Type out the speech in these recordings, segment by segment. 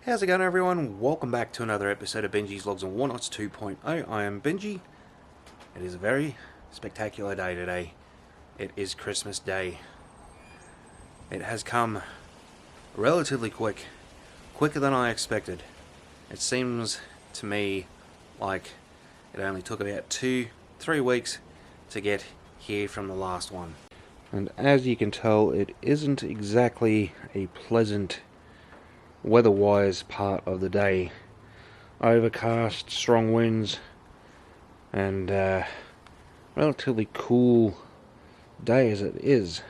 How's it going, everyone? Welcome back to another episode of Benji's Logs and Walnuts 2.0. I am Benji. It is a very spectacular day today. It is Christmas Day. It has come relatively quick. Quicker than I expected. It seems to me like it only took about 2-3 weeks to get here from the last one. And as you can tell, it isn't exactly a pleasant weather-wise part of the day. Overcast, strong winds, and relatively cool day as it is.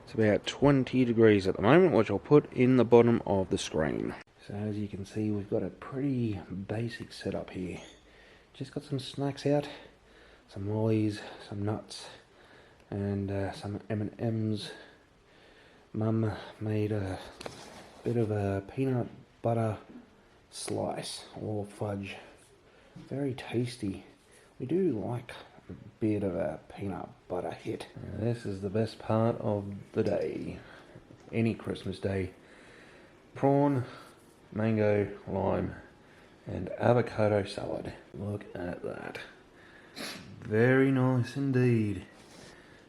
It's about 20 degrees at the moment, which I'll put in the bottom of the screen. So as you can see, we've got a pretty basic setup here. Just got some snacks out, some lollies, some nuts, and some M&Ms. Mum made a bit of a peanut butter slice or fudge. Very tasty. We do like a bit of a peanut butter hit. Now, this is the best part of the day. Any Christmas day. Prawn, mango, lime, and avocado salad. Look at that. Very nice indeed.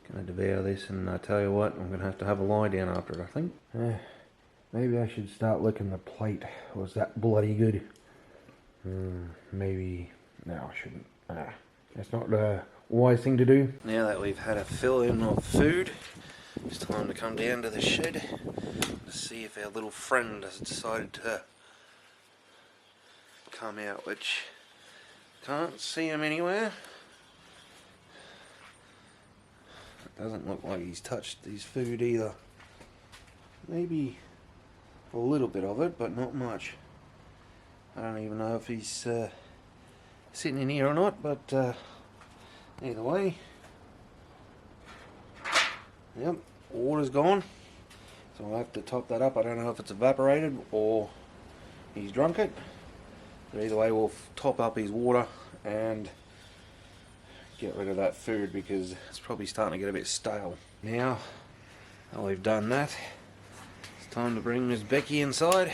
Gonna devour this, and I tell you what, I'm gonna have a lie down after it, I think. Maybe I should start licking the plate. Was that bloody good? Maybe... No, I shouldn't. That's not the wise thing to do. Now that we've had a fill-in of food, it's time to come down to the shed to see if our little friend has decided to come out, which can't see him anywhere. It doesn't look like he's touched his food either. Maybe a little bit of it, but not much. I don't even know if he's sitting in here or not, but either way, yep, water's gone, so I'll have to top that up. I don't know if it's evaporated or he's drunk it, but either way we'll top up his water and get rid of that food because it's probably starting to get a bit stale. Now that we've done that, time to bring Miss Becky inside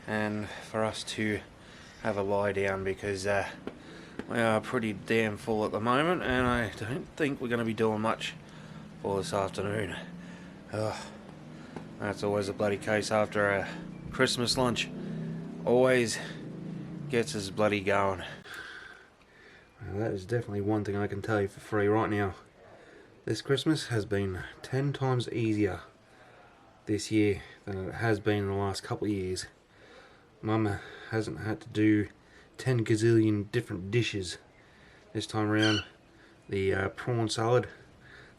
and for us to have a lie down because we are pretty damn full at the moment, and I don't think we're going to be doing much for this afternoon. That's always a bloody case after a Christmas lunch. Always gets us bloody going. Well, that is definitely one thing I can tell you for free right now. This Christmas has been 10 times easier this year than it has been in the last couple of years. Mum hasn't had to do 10 gazillion different dishes. This time around, the prawn salad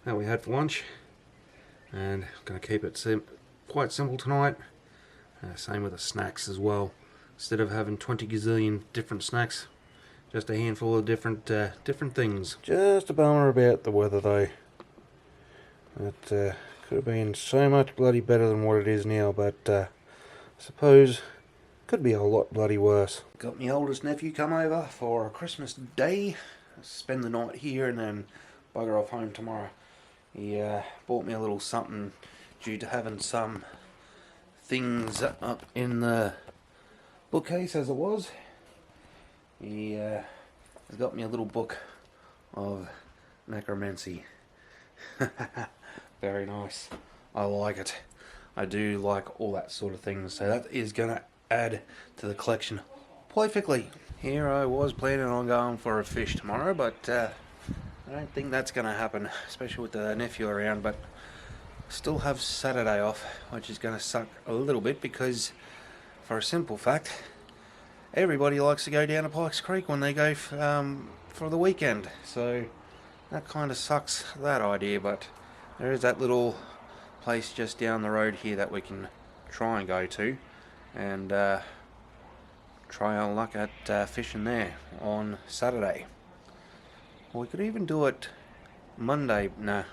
that we had for lunch, and I'm going to keep it quite simple tonight. Same with the snacks as well. Instead of having 20 gazillion different snacks, just a handful of different things. Just a bummer about the weather though. It could have been so much bloody better than what it is now, but I suppose could be a lot bloody worse. Got my oldest nephew come over for a Christmas day, spend the night here and then bugger off home tomorrow. He bought me a little something due to having some things up in the bookcase as it was. He has got me a little book of necromancy. Very nice. I like it. I do like all that sort of thing, so that is going to add to the collection perfectly. Here I was planning on going for a fish tomorrow, but I don't think that's going to happen, especially with the nephew around, but still have Saturday off, which is going to suck a little bit because, for a simple fact, everybody likes to go down to Pikes Creek when they go for the weekend, so that kind of sucks that idea, but there is that little place just down the road here that we can try and go to and try our luck at fishing there on Saturday. Or we could even do it Monday. No,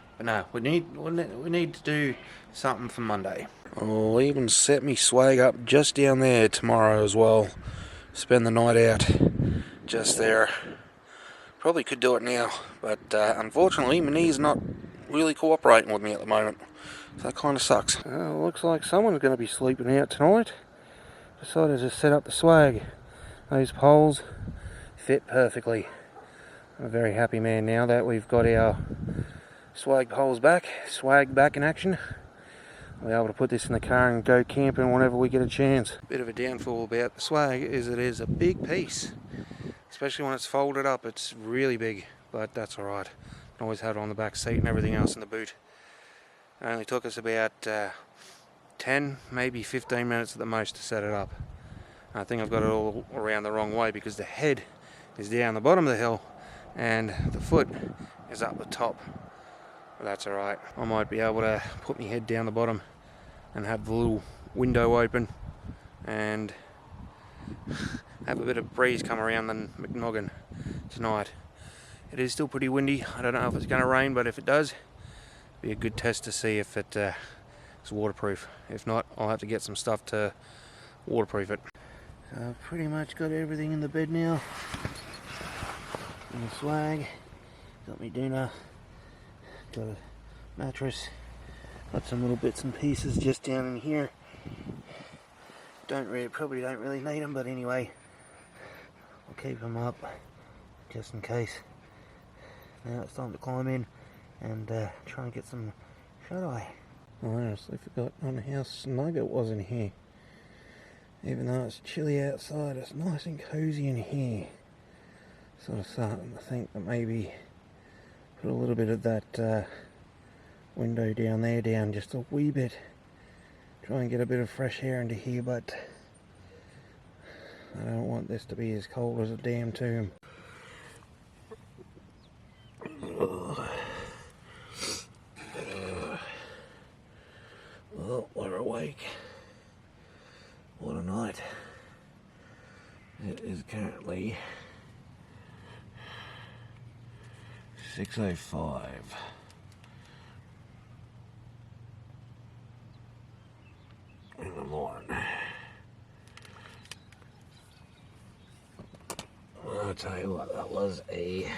we need to do something for Monday. I'll even set me swag up just down there tomorrow as well. Spend the night out just there. Probably could do it now, but unfortunately my knee's not really cooperating with me at the moment, so that kind of sucks. Looks like someone's going to be sleeping out tonight. decided to set up the swag. Those poles fit perfectly. I'm a very happy man now that we've got our swag back in action. We'll be able to put this in the car and go camping whenever we get a chance. Bit of a downfall about the swag is it is a big piece, especially when it's folded up. It's really big, but that's alright. Can always have it on the back seat and everything else in the boot. It only took us about 10, maybe 15 minutes at the most to set it up. I think I've got it all around the wrong way because the head is down the bottom of the hill and the foot is up the top. But that's alright. I might be able to put my head down the bottom and have the little window open and have a bit of breeze come around the McNoggin tonight. It is still pretty windy. I don't know if it's going to rain, but if it does, it'll be a good test to see if it is waterproof. If not, I'll have to get some stuff to waterproof it. So I've pretty much got everything in the bed now. In the swag, got me dinner, got a mattress, got some little bits and pieces just down in here. Probably don't really need them, but anyway, I'll keep them up just in case. Now it's time to climb in and try and get some shut-eye. I honestly forgot on how snug it was in here. Even though it's chilly outside, it's nice and cozy in here. Sort of starting to think that maybe put a little bit of that window down there down just a wee bit. Try and get a bit of fresh air into here, but I don't want this to be as cold as a damn tomb. Well, we're awake. What a night. It is currently 6:05. in the morning. I'll tell you what, that was a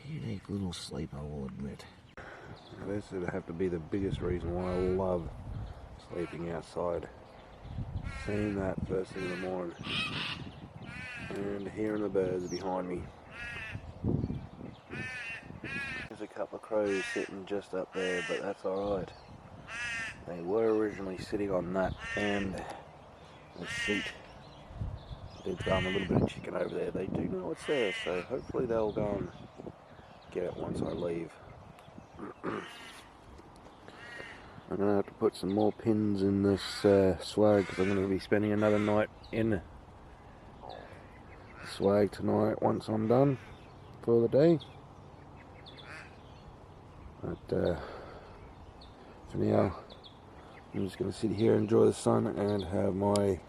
unique little sleep, I will admit. This would have to be the biggest reason why I love sleeping outside. Seeing that first thing in the morning and hearing the birds behind me. There's a couple of crows sitting just up there, but that's alright. They were originally sitting on that and the seat. I did throw them a little bit of chicken over there. They do know it's there, so hopefully they'll go and get it once I leave. I'm going to have to put some more pins in this swag because I'm going to be spending another night in the swag tonight once I'm done for the day. But for now, I'm just going to sit here, enjoy the sun and have my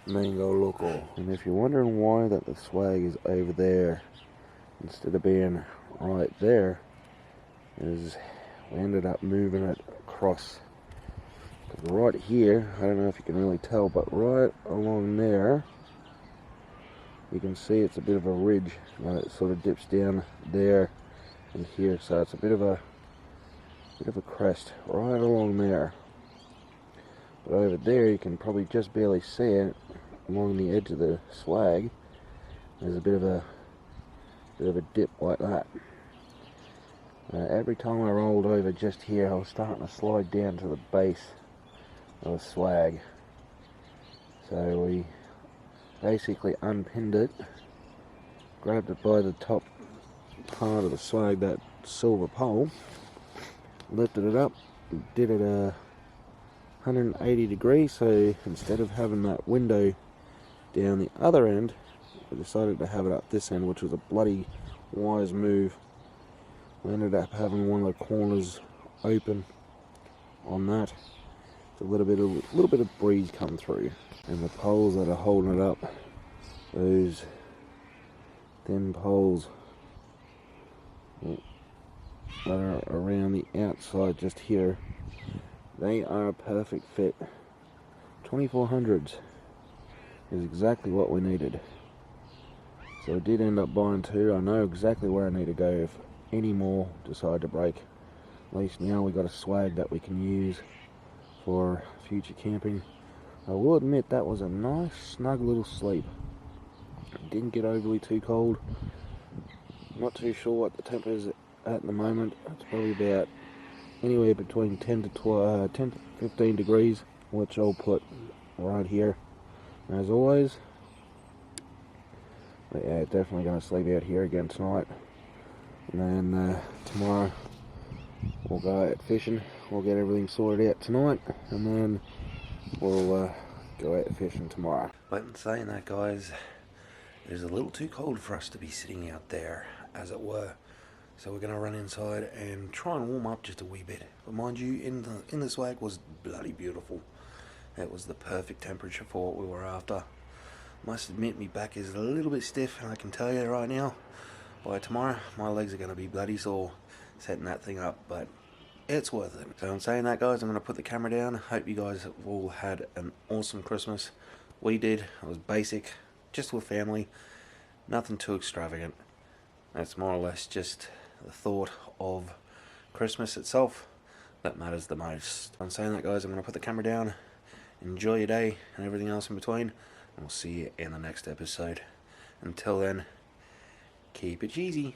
mango loco. And if you're wondering why that the swag is over there instead of being right there, is we ended up moving it across. Right here, I don't know if you can really tell, but right along there you can see it's a bit of a ridge. It sort of dips down there and here, so it's a bit of a crest right along there. But over there you can probably just barely see it along the edge of the swag. There's a bit of a dip like that. Every time I rolled over just here, I was starting to slide down to the base of the swag. So we basically unpinned it, grabbed it by the top part of the swag, that silver pole, lifted it up, did it 180 degrees, so instead of having that window down the other end, I decided to have it up this end, which was a bloody wise move. We ended up having one of the corners open on that. So a little bit of breeze come through. And the poles that are holding it up, those thin poles that are around the outside just here, they are a perfect fit. 2400s is exactly what we needed. So I did end up buying two. I know exactly where I need to go if any more decide to break. At least now we got a swag that we can use for future camping I will admit that was a nice snug little sleep. It didn't get overly too cold. Not too sure what the temperature is at the moment. It's probably about anywhere between 10 to 15 degrees, which I'll put right here as always. But yeah, definitely going to sleep out here again tonight. And then tomorrow we'll go out fishing. We'll get everything sorted out tonight, and then we'll go out fishing tomorrow. But in saying that, guys, it is a little too cold for us to be sitting out there, as it were. So we're going to run inside and try and warm up just a wee bit. But mind you, in the swag was bloody beautiful. It was the perfect temperature for what we were after. Must admit, my back is a little bit stiff, and I can tell you right now, by tomorrow, my legs are going to be bloody sore setting that thing up, but it's worth it. So in saying that, guys, I'm going to put the camera down. Hope you guys have all had an awesome Christmas. We did. It was basic, just with family. Nothing too extravagant. That's more or less just the thought of Christmas itself that matters the most. In saying that, guys, I'm going to put the camera down. Enjoy your day and everything else in between. And we'll see you in the next episode. Until then, keep it cheesy.